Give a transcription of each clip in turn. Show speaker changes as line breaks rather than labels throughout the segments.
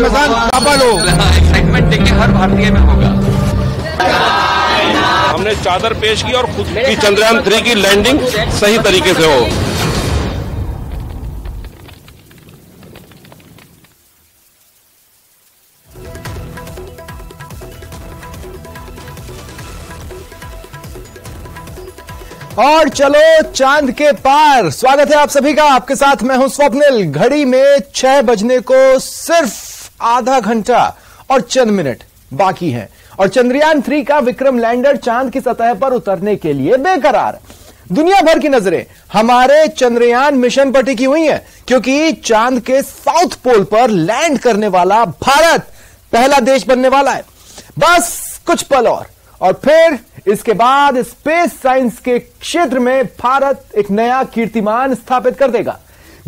Excitement देखिए हर भारतीय में होगा।
हमने चादर पेश की और खुद की चंद्रयान 3 की लैंडिंग सही तरीके से हो।
और चलो चांद के पार, स्वागत है आप सभी का। आपके साथ मैं हूं स्वप्निल। घड़ी में 6 बजने को सिर्फ आधा घंटा और चंद मिनट बाकी हैं और चंद्रयान 3 का विक्रम लैंडर चांद की सतह पर उतरने के लिए बेकरार। दुनिया भर की नजरें हमारे चंद्रयान मिशन पर टिकी हुई हैं, क्योंकि चांद के साउथ पोल पर लैंड करने वाला भारत पहला देश बनने वाला है। बस कुछ पल और फिर इसके बाद स्पेस साइंस के क्षेत्र में भारत एक नया कीर्तिमान स्थापित कर देगा।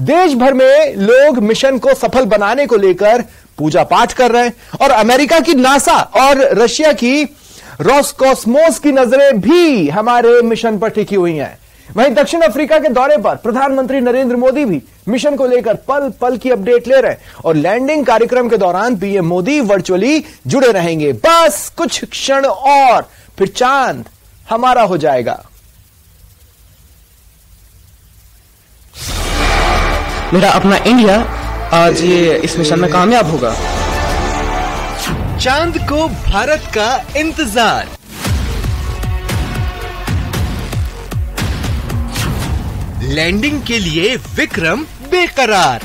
देश भर में लोग मिशन को सफल बनाने को लेकर पूजा पाठ कर रहे हैं और अमेरिका की नासा और रशिया की रोसकॉस्मोस की नजरें भी हमारे मिशन पर टिकी हुई हैं। वहीं दक्षिण अफ्रीका के दौरे पर प्रधानमंत्री नरेंद्र मोदी भी मिशन को लेकर पल पल की अपडेट ले रहे हैं और लैंडिंग कार्यक्रम के दौरान पीएम मोदी वर्चुअली जुड़े रहेंगे। बस कुछ क्षण और फिर चांद हमारा हो जाएगा।
मेरा अपना इंडिया आज ये इस मिशन में कामयाब होगा।
चांद को भारत का इंतजार। लैंडिंग के लिए विक्रम बेकरार।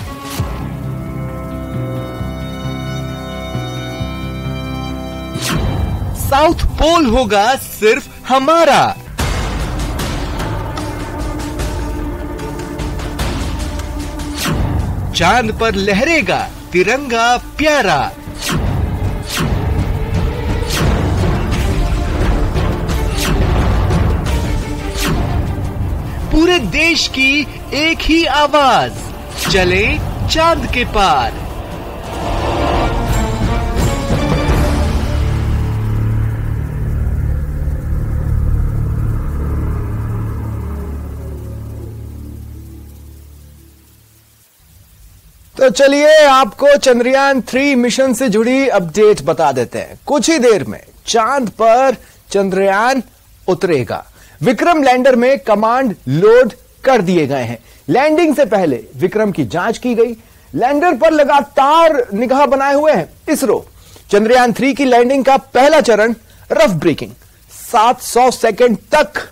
साउथ पोल होगा सिर्फ हमारा। चांद पर लहरेगा तिरंगा प्यारा। पूरे देश की एक ही आवाज, चले चांद के पार। तो चलिए आपको चंद्रयान 3 मिशन से जुड़ी अपडेट बता देते हैं। कुछ ही देर में चांद पर चंद्रयान उतरेगा। विक्रम लैंडर में कमांड लोड कर दिए गए हैं। लैंडिंग से पहले विक्रम की जांच की गई। लैंडर पर लगातार निगाह बनाए हुए हैं इसरो। चंद्रयान 3 की लैंडिंग का पहला चरण रफ ब्रेकिंग 700 सेकंड तक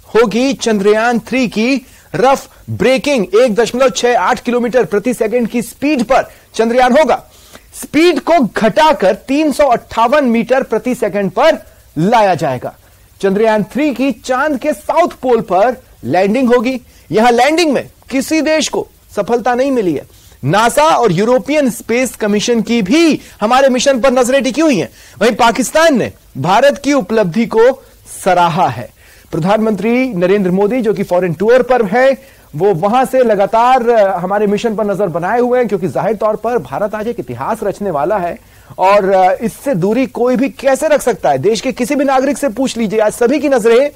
होगी। चंद्रयान 3 की रफ ब्रेकिंग 1.68 किलोमीटर प्रति सेकंड की स्पीड पर चंद्रयान होगा। स्पीड को घटाकर 358 मीटर प्रति सेकंड पर लाया जाएगा। चंद्रयान 3 की चांद के साउथ पोल पर लैंडिंग होगी। यहां लैंडिंग में किसी देश को सफलता नहीं मिली है। नासा और यूरोपियन स्पेस कमीशन की भी हमारे मिशन पर नजरें टिकी हुई हैं। वहीं पाकिस्तान ने भारत की उपलब्धि को सराहा है। प्रधानमंत्री नरेंद्र मोदी जो कि फॉरेन टूर पर है, वो वहां से लगातार हमारे मिशन पर नजर बनाए हुए हैं, क्योंकि जाहिर तौर पर भारत आज एक इतिहास रचने वाला है और इससे दूरी कोई भी कैसे रख सकता है। देश के किसी भी नागरिक से पूछ लीजिए, आज सभी की नजरें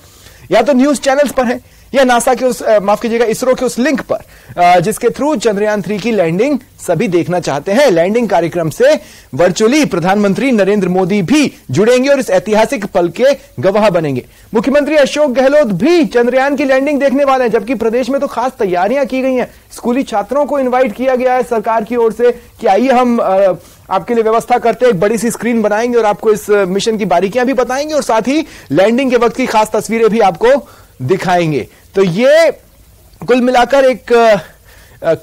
या तो न्यूज चैनल्स पर है या नासा के उस माफ कीजिएगा इसरो के उस लिंक पर जिसके थ्रू चंद्रयान 3 की लैंडिंग सभी देखना चाहते हैं। लैंडिंग कार्यक्रम से वर्चुअली प्रधानमंत्री नरेंद्र मोदी भी जुड़ेंगे और इस ऐतिहासिक पल के गवाह बनेंगे। मुख्यमंत्री अशोक गहलोत भी चंद्रयान की लैंडिंग देखने वाले हैं, जबकि प्रदेश में तो खास तैयारियां की गई हैं। स्कूली छात्रों को इन्वाइट किया गया है सरकार की ओर से कि आइए हम आपके लिए व्यवस्था करते हैं, एक बड़ी सी स्क्रीन बनाएंगे और आपको इस मिशन की बारीकियां भी बताएंगे और साथ ही लैंडिंग के वक्त की खास तस्वीरें भी आपको दिखाएंगे। तो ये कुल मिलाकर एक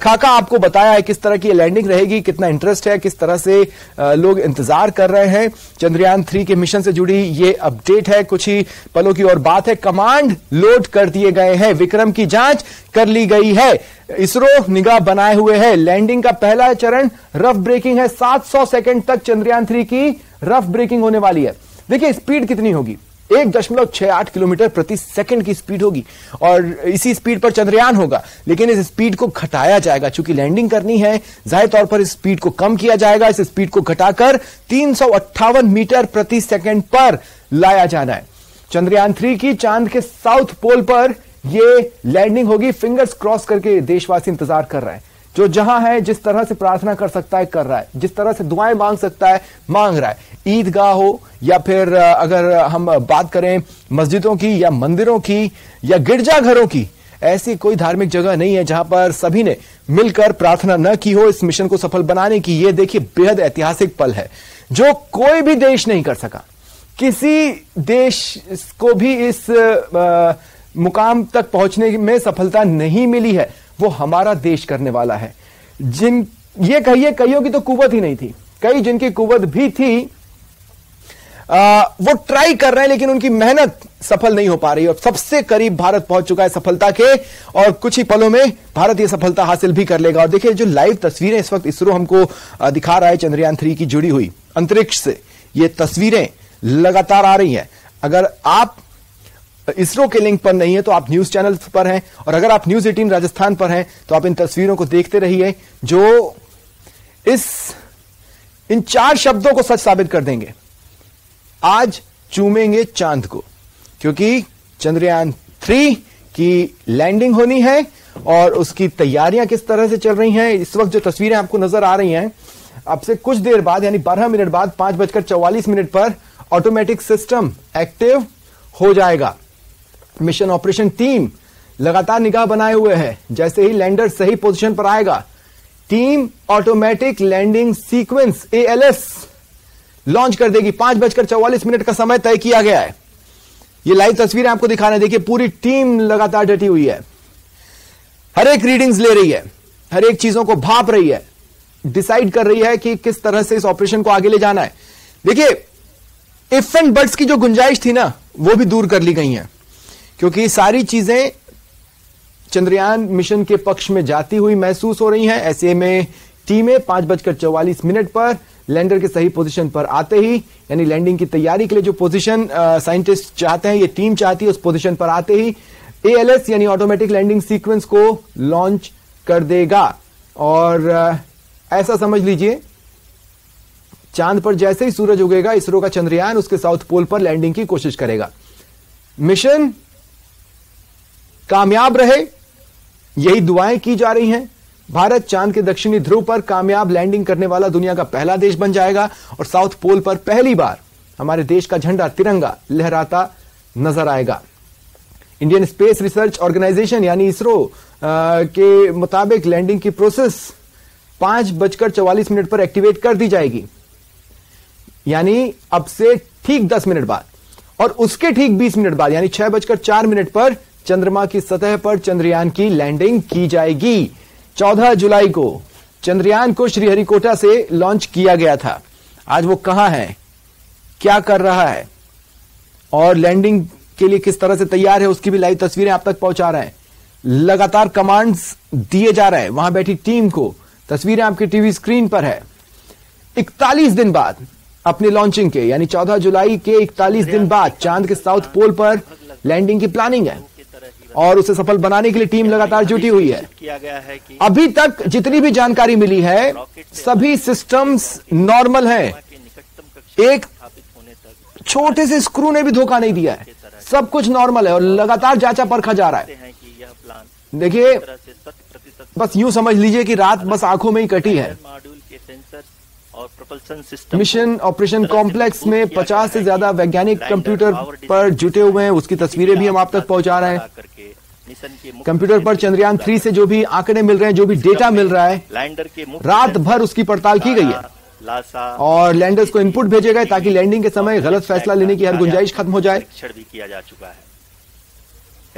खाका आपको बताया है किस तरह की लैंडिंग रहेगी, कितना इंटरेस्ट है, किस तरह से लोग इंतजार कर रहे हैं। चंद्रयान 3 के मिशन से जुड़ी ये अपडेट है। कुछ ही पलों की और बात है। कमांड लोड कर दिए गए हैं। विक्रम की जांच कर ली गई है। इसरो निगाह बनाए हुए है। लैंडिंग का पहला चरण रफ ब्रेकिंग है। 700 सेकंड तक चंद्रयान 3 की रफ ब्रेकिंग होने वाली है। देखिए स्पीड कितनी होगी, 1.68 किलोमीटर प्रति सेकंड की स्पीड होगी और इसी स्पीड पर चंद्रयान होगा। लेकिन इस स्पीड को घटाया जाएगा, चूंकि लैंडिंग करनी है, जाहिर तौर पर इस स्पीड को कम किया जाएगा। इस स्पीड को घटाकर 358 मीटर प्रति सेकंड पर लाया जाना है। चंद्रयान 3 की चांद के साउथ पोल पर यह लैंडिंग होगी। फिंगर्स क्रॉस करके देशवासी इंतजार कर रहे हैं जो जहां है जिस तरह से प्रार्थना कर सकता है कर रहा है, जिस तरह से दुआएं मांग सकता है मांग रहा है। ईदगाह हो या फिर अगर हम बात करें मस्जिदों की या मंदिरों की या गिरजाघरों की, ऐसी कोई धार्मिक जगह नहीं है जहां पर सभी ने मिलकर प्रार्थना न की हो इस मिशन को सफल बनाने की। ये देखिए बेहद ऐतिहासिक पल है जो कोई भी देश नहीं कर सका। किसी देश को भी इस मुकाम तक पहुंचने में सफलता नहीं मिली है, वो हमारा देश करने वाला है। ये कईयों की तो कुव्वत ही नहीं थी, कई जिनकी कुव्वत भी थी वो ट्राई कर रहे हैं लेकिन उनकी मेहनत सफल नहीं हो पा रही और सबसे करीब भारत पहुंच चुका है सफलता के और कुछ ही पलों में भारत ये सफलता हासिल भी कर लेगा। और देखिए जो लाइव तस्वीरें इस वक्त इसरो हमको दिखा रहा है चंद्रयान 3 की जुड़ी हुई अंतरिक्ष से, ये तस्वीरें लगातार आ रही हैं। अगर आप इसरो के लिंक पर नहीं है तो आप न्यूज चैनल पर हैं और अगर आप न्यूज 18 राजस्थान पर हैं तो आप इन तस्वीरों को देखते रहिए जो इन 4 शब्दों को सच साबित कर देंगे। आज चूमेंगे चांद को, क्योंकि चंद्रयान 3 की लैंडिंग होनी है और उसकी तैयारियां किस तरह से चल रही हैं। इस वक्त जो तस्वीरें आपको नजर आ रही हैं, अब से कुछ देर बाद यानी 12 मिनट बाद 5:44 पर ऑटोमेटिक सिस्टम एक्टिव हो जाएगा। मिशन ऑपरेशन टीम लगातार निगाह बनाए हुए है। जैसे ही लैंडर सही पोजीशन पर आएगा, team automatic landing sequence ALS launch कर देगी। 5:44 का समय तय किया गया है। ये लाइव तस्वीरें आपको दिखा रहे हैं। देखिए पूरी टीम लगातार डटी हुई है, हर एक रीडिंग्स ले रही है, हर एक चीजों को भाप रही है, डिसाइड कर रही है कि किस तरह से इस ऑपरेशन को आगे ले जाना है। देखिए इफ एंड बट्स की जो गुंजाइश थी ना, वो भी दूर कर ली गई है, क्योंकि सारी चीजें चंद्रयान मिशन के पक्ष में जाती हुई महसूस हो रही हैं। ऐसे में टीमें 5:44 पर लैंडर के सही पोजीशन पर आते ही, यानी लैंडिंग की तैयारी के लिए जो पोजीशन साइंटिस्ट चाहते हैं, ये टीम चाहती है, उस पोजीशन पर आते ही ALS यानी ऑटोमेटिक लैंडिंग सीक्वेंस को लॉन्च कर देगा। और ऐसा समझ लीजिए चांद पर जैसे ही सूरज उगेगा, इसरो का चंद्रयान उसके साउथ पोल पर लैंडिंग की कोशिश करेगा। मिशन कामयाब रहे, यही दुआएं की जा रही हैं। भारत चांद के दक्षिणी ध्रुव पर कामयाब लैंडिंग करने वाला दुनिया का पहला देश बन जाएगा और साउथ पोल पर पहली बार हमारे देश का झंडा तिरंगा लहराता नजर आएगा। इंडियन स्पेस रिसर्च ऑर्गेनाइजेशन यानी इसरो के मुताबिक लैंडिंग की प्रोसेस 5:44 पर एक्टिवेट कर दी जाएगी, यानी अब से ठीक 10 मिनट बाद, और उसके ठीक 20 मिनट बाद यानी 6:04 पर चंद्रमा की सतह पर चंद्रयान की लैंडिंग की जाएगी। 14 जुलाई को चंद्रयान को श्रीहरिकोटा से लॉन्च किया गया था। आज वो कहां है, क्या कर रहा है और लैंडिंग के लिए किस तरह से तैयार है, उसकी भी लाइव तस्वीरें आप तक पहुंचा रहे हैं। लगातार कमांड्स दिए जा रहे हैं वहां बैठी टीम को। तस्वीरें आपकी टीवी स्क्रीन पर है। 41 दिन बाद अपनी लॉन्चिंग के यानी 14 जुलाई के 41 दिन बाद चांद के साउथ पोल पर लैंडिंग की प्लानिंग है और उसे सफल बनाने के लिए टीम लगातार जुटी हुई है। अभी तक जितनी भी जानकारी मिली है, सभी सिस्टम्स नॉर्मल हैं। एक छोटे से स्क्रू ने भी धोखा नहीं दिया है, सब कुछ नॉर्मल है और लगातार जांचा परखा जा रहा है। देखिए बस यूं समझ लीजिए कि रात बस आंखों में ही कटी है। मिशन ऑपरेशन कॉम्प्लेक्स में 50 से ज्यादा वैज्ञानिक कंप्यूटर पर जुटे हुए हैं, उसकी तस्वीरें भी हम आप तक पहुंचा रहे हैं। कंप्यूटर पर चंद्रयान 3 से जो भी आंकड़े मिल रहे हैं, जो भी डेटा मिल रहा है, रात भर उसकी पड़ताल की गई है और लैंडर्स को इनपुट भेजे गए ताकि लैंडिंग के समय गलत फैसला लेने की हर गुंजाइश खत्म हो जाए।
भी किया जा चुका है।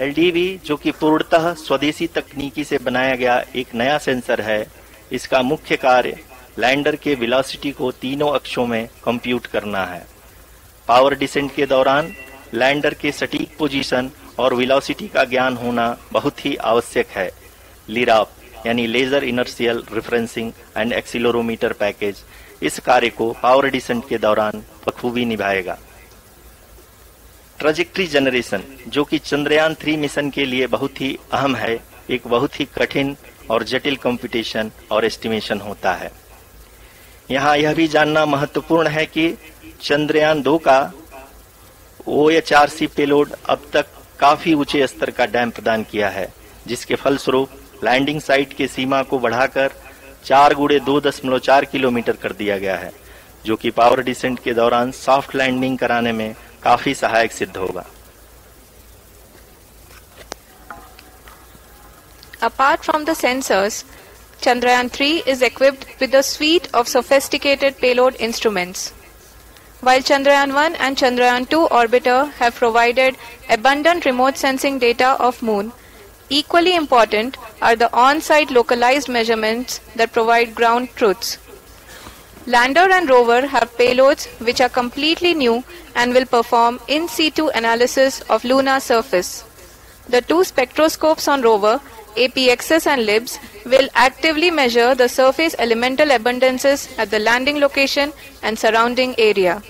LDV जो कि पूर्णतः स्वदेशी तकनीकी से बनाया गया एक नया सेंसर है, इसका मुख्य कार्य लैंडर के वेलोसिटी को तीनों अक्षों में कंप्यूट करना है। पावर डिसेंट के दौरान लैंडर के सटीक पोजीशन और वेलोसिटी का ज्ञान होना बहुत ही आवश्यक है। LIRAP यानी laser inertial referencing and accelerometer package इस कार्य को पावर डिसेंट के दौरान बखूबी निभाएगा। ट्रैजेक्टरी जनरेशन जो कि चंद्रयान 3 मिशन के लिए बहुत ही अहम है, एक बहुत ही कठिन और जटिल कंप्यूटेशन और एस्टिमेशन होता है। यहाँ यह भी जानना महत्वपूर्ण है कि चंद्रयान 2 का OHRC पेलोड अब तक काफी ऊंचे स्तर का डैम प्रदान किया है, जिसके फलस्वरूप लैंडिंग साइट की सीमा को बढ़ाकर 4x2.4 किलोमीटर कर दिया गया है, जो कि पावर डिसेंट के दौरान सॉफ्ट लैंडिंग कराने में काफी सहायक सिद्ध होगा।
Apart from the sensors, Chandrayaan-3 is equipped with a suite of sophisticated payload instruments. While Chandrayaan-1 and Chandrayaan-2 orbiter have provided abundant remote sensing data of Moon, equally important are the on-site localized measurements that provide ground truths. Lander and rover have payloads which are completely new and will perform in situ analysis of lunar surface. The two spectroscopes on rover, APXS and LIBS, will actively measure the surface elemental abundances at the landing location and surrounding area.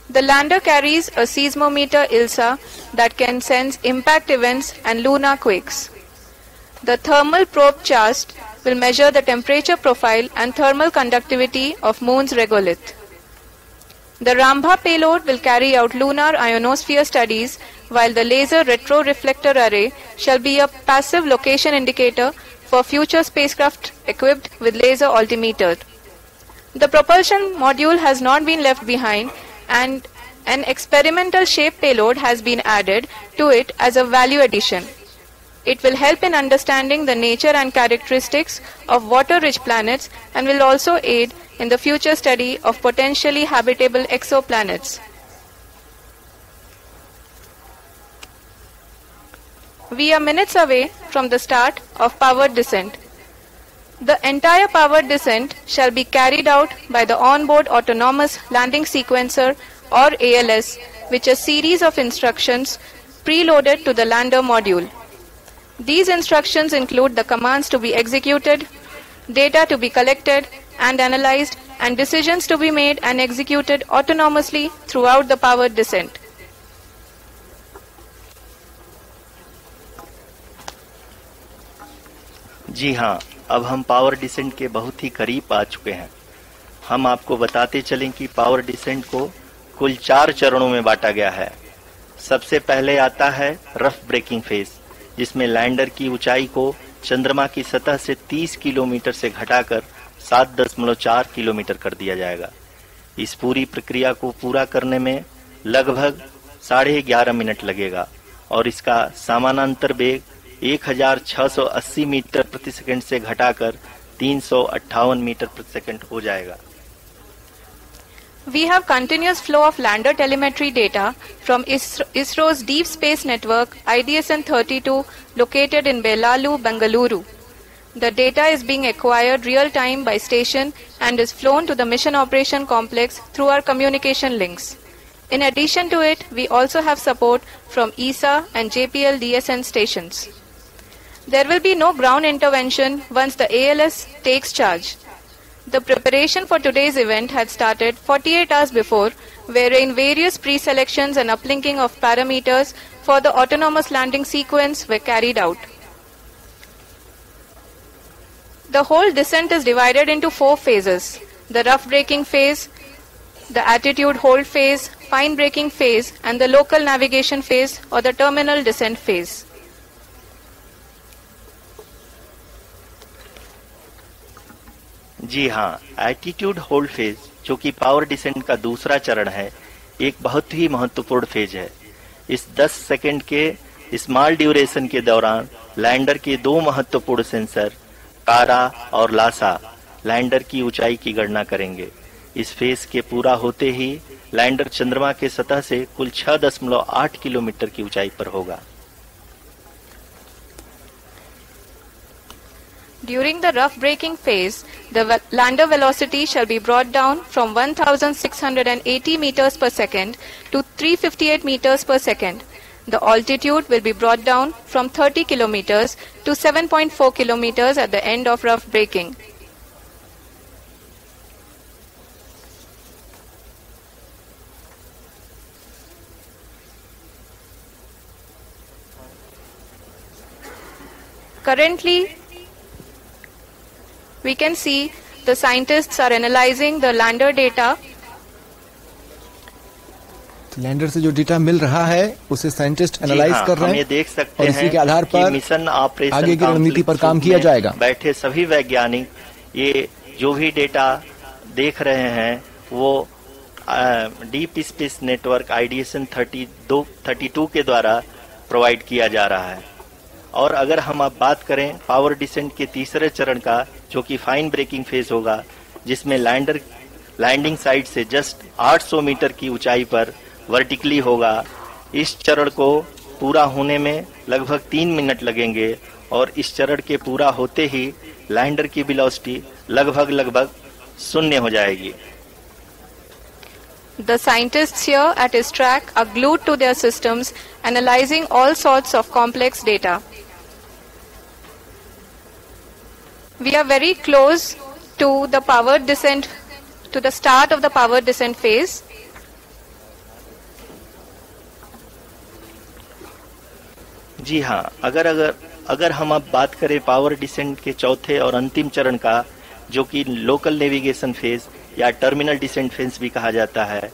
The lander carries a seismometer ILSA that can sense impact events and lunar quakes. The thermal probe CHAST will measure the temperature profile and thermal conductivity of Moon's regolith. The Rambha payload will carry out lunar ionosphere studies, while the laser retroreflector array shall be a passive location indicator for future spacecraft equipped with laser altimeter. The propulsion module has not been left behind, and an experimental shape payload has been added to it as a value addition. It will help in understanding the nature and characteristics of water-rich planets and will also aid in the future study of potentially habitable exoplanets. We are minutes away from the start of powered descent. The entire powered descent shall be carried out by the onboard autonomous landing sequencer, or ALS, which is a series of instructions preloaded to the lander module. These instructions include the commands to be executed, data to be collected and analyzed, and decisions to be made and executed autonomously throughout the powered descent.
जी हाँ, अब हम power descent के बहुत ही करीब आ चुके हैं। हम आपको बताते चलें कि पावर डिसेंट को कुल 4 चरणों में बांटा गया है। सबसे पहले आता है रफ ब्रेकिंग फेज, जिसमें लैंडर की ऊंचाई को चंद्रमा की सतह से 30 किलोमीटर से घटाकर 7.4 किलोमीटर कर दिया जाएगा। इस पूरी प्रक्रिया को पूरा करने में लगभग 11.5 मिनट लगेगा और इसका समानांतर वेग 1680 मीटर प्रति सेकंड से घटाकर 358 मीटर प्रति सेकंड हो जाएगा।
We have continuous flow of lander telemetry data from ISRO's Deep Space Network IDSN-32 located in Belalu, Bengaluru. The data is being acquired real-time by station and is flown to the Mission Operation Complex through our communication links. In addition to it, we also have support from ESA and JPL DSN stations. There will be no ground intervention once the ALS takes charge. The preparation for today's event had started 48 hours before, wherein various pre-selections and uplinking of parameters for the autonomous landing sequence were carried out. The whole descent is divided into 4 phases: the rough braking phase, the attitude hold phase, fine braking phase, and the local navigation phase or the terminal descent phase.
जी हाँ, attitude hold phase, जो कि power descent का दूसरा चरण है, एक बहुत ही महत्वपूर्ण फेज है। इस 10 सेकंड के स्मॉल ड्यूरेशन के दौरान लैंडर के 2 महत्वपूर्ण सेंसर कारा और लासा लैंडर की ऊंचाई की गणना करेंगे। इस फेज के पूरा होते ही लैंडर चंद्रमा के सतह से कुल 6.8 किलोमीटर की ऊंचाई पर होगा।
During the rough braking phase, the lander velocity shall be brought down from 1680 meters per second to 358 meters per second. The altitude will be brought down from 30 kilometers to 7.4 kilometers at the end of rough braking. Currently, we can see the scientists are analyzing the lander data
तो lander से जो data मिल रहा है उसे scientist analyse कर रहे हैं।
हम ये देख सकते
और इसी
हैं
के आधार
कि
पर
मिशन ऑपरेशन
आगे की रणनीति पर काम किया जाएगा।
बैठे सभी वैज्ञानिक ये जो भी डेटा देख रहे हैं वो डीप स्पेस नेटवर्क आइडिएशन 32 के द्वारा प्रोवाइड किया जा रहा है। और अगर हम अब बात करें पावर डिसेंट के तीसरे चरण का, जो कि फाइन ब्रेकिंग फेज होगा, जिसमें लैंडर लैंडिंग साइट से जस्ट 800 मीटर की ऊंचाई पर वर्टिकली होगा। इस चरण को पूरा होने में लगभग 3 मिनट लगेंगे और इस चरण के पूरा होते ही लैंडर की वेलोसिटी लगभग 0 हो जाएगी।
The scientists here at ISTRAC are glued to their systems, analyzing all sorts of complex data. We are very close to the power descent, to the start of the power descent phase.
जी हाँ, अगर हम अब बात करें power descent के चौथे और अंतिम चरण का, जो कि लोकल नेविगेशन फेज या टर्मिनल डिसेंट फेज भी कहा जाता है,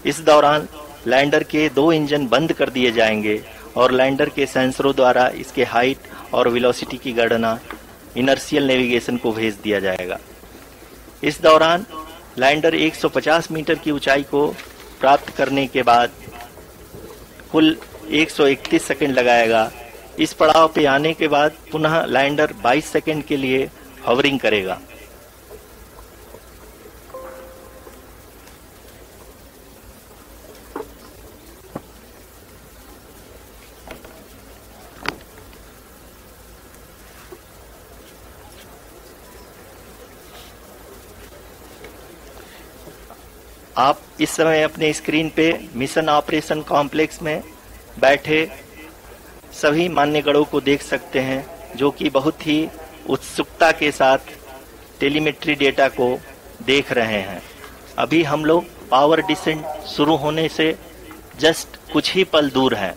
इस दौरान लैंडर के 2 इंजन बंद कर दिए जाएंगे और लैंडर के सेंसरों द्वारा इसके हाइट और वेलोसिटी की गणना इनर्शियल नेविगेशन को भेज दिया जाएगा। इस दौरान लैंडर 150 मीटर की ऊंचाई को प्राप्त करने के बाद कुल 131 सेकंड लगाएगा। इस पड़ाव पे आने के बाद पुनः लैंडर 22 सेकंड के लिए हवरिंग करेगा। आप इस समय अपने स्क्रीन पे मिशन ऑपरेशन कॉम्प्लेक्स में बैठे सभी मान्यगणों को देख सकते हैं, जो कि बहुत ही उत्सुकता के साथ टेलीमेट्री डेटा को देख रहे हैं। अभी हम लोग पावर डिसेंट शुरू होने से जस्ट कुछ ही पल दूर हैं।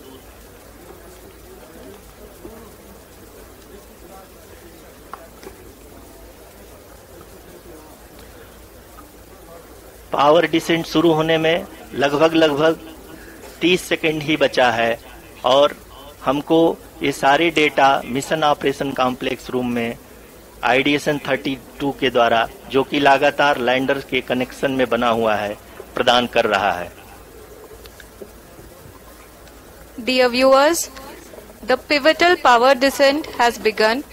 पावर डिसेंट शुरू होने में लगभग 30 सेकंड ही बचा है और हमको ये सारे data mission operation complex room में आइडिएशन 32 के द्वारा, जो कि लगातार लैंडर के कनेक्शन में बना हुआ है, प्रदान कर रहा है।
Dear viewers, the pivotal power descent has begun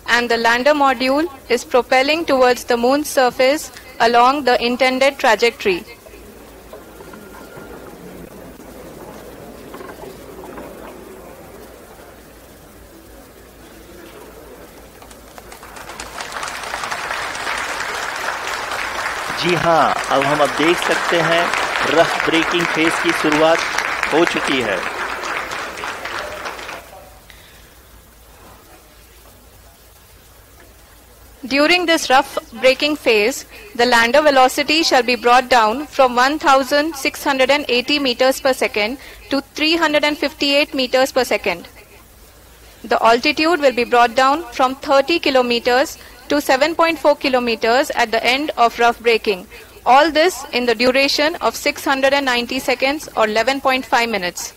and the lander module is propelling towards the moon's surface along the intended trajectory.
जी हाँ, अब हम देख सकते हैं रफ ब्रेकिंग फेज की शुरुआत हो चुकी है।
During this rough braking phase, the lander velocity shall be brought down from 1680 meters per second to 358 meters per second. The altitude will be brought down from 30 kilometers to 7.4 kilometers at the end of rough braking. All this in the duration of 690 seconds or 11.5 minutes.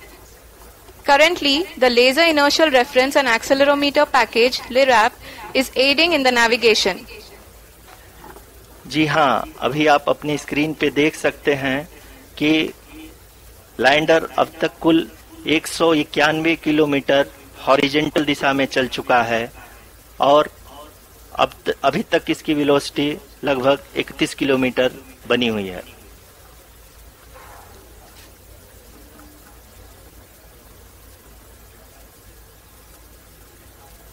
Currently, the Laser Inertial Reference and Accelerometer package (LIRAP) is aiding in the navigation.
जी हाँ, अभी आप अपनी screen पे देख सकते हैं कि lander अब तक कुल 191 किलोमीटर हॉरिजेंटल दिशा में चल चुका है और अभी तक इसकी वेलोसिटी लगभग 31 किलोमीटर बनी हुई है।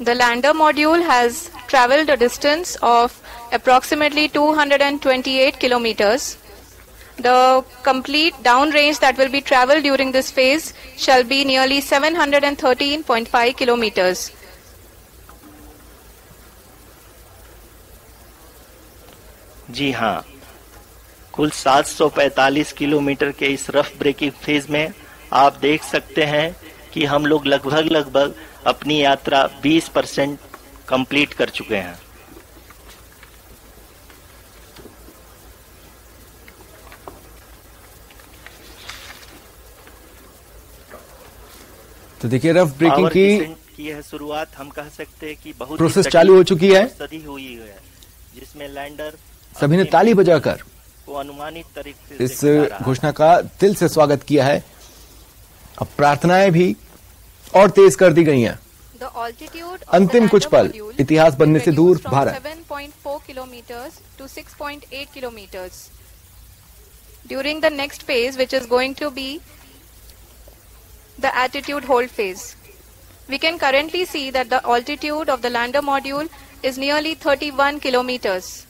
The lander module has traveled a distance of approximately 228 kilometers. The complete downrange that will be traveled during this phase shall be nearly 713.5 kilometers.
जी हाँ, कुल 745 किलोमीटर के इस रफ ब्रेकिंग फेज में आप देख सकते हैं कि हम लोग लगभग अपनी यात्रा 20% कंप्लीट कर चुके हैं।
तो देखिए रफ ब्रेकिंग
की यह शुरुआत हम कह सकते हैं कि बहुत
प्रोसेस चालू हो चुकी है,
सदी हुई है, जिसमें लैंडर
सभी ने ताली बजाकर
को अनुमानित तरीके
इस घोषणा का दिल से स्वागत किया है। अब प्रार्थनाएं भी और तेज कर दी गई हैं। अंतिम कुछ पल, इतिहास बनने से दूर Bharat.
7.4 kilometers to 6.8 kilometers. During the next phase, which is going to be the attitude hold phase, we can currently see that the altitude of the lander module is nearly 31 kilometers.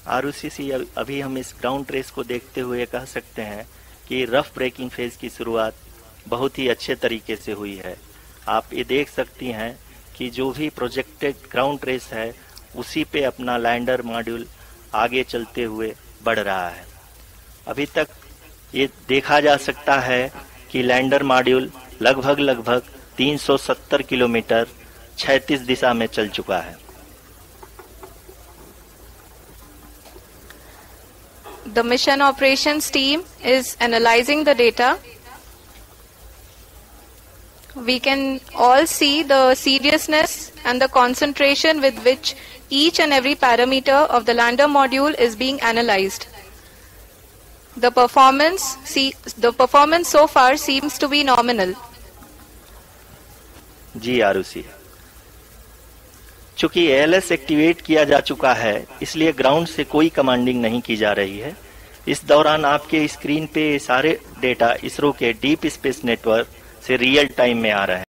Arushi, अभी हम इस ग्राउंड रेस को देखते हुए कह सकते हैं कि रफ ब्रेकिंग फेज की शुरुआत बहुत ही अच्छे तरीके से हुई है। आप ये देख सकती हैं कि जो भी प्रोजेक्टेड ग्राउंड रेस है उसी पे अपना लैंडर मॉड्यूल आगे चलते हुए बढ़ रहा है। अभी तक ये देखा जा सकता है कि लैंडर मॉड्यूल लगभग 370 किलोमीटर क्षैतिज दिशा में चल चुका है।
The mission operations team is analyzing the data. We can all see the seriousness and the concentration with which each and every parameter of the lander module is being analyzed. The performance so far seems to be nominal.
जी आरुषि, चूंकि ALS activate किया जा चुका है, इसलिए ground से कोई commanding नहीं की जा रही है। इस दौरान आपके स्क्रीन पे सारे डेटा इसरो के डीप स्पेस नेटवर्क से रियल टाइम में आ रहे हैं।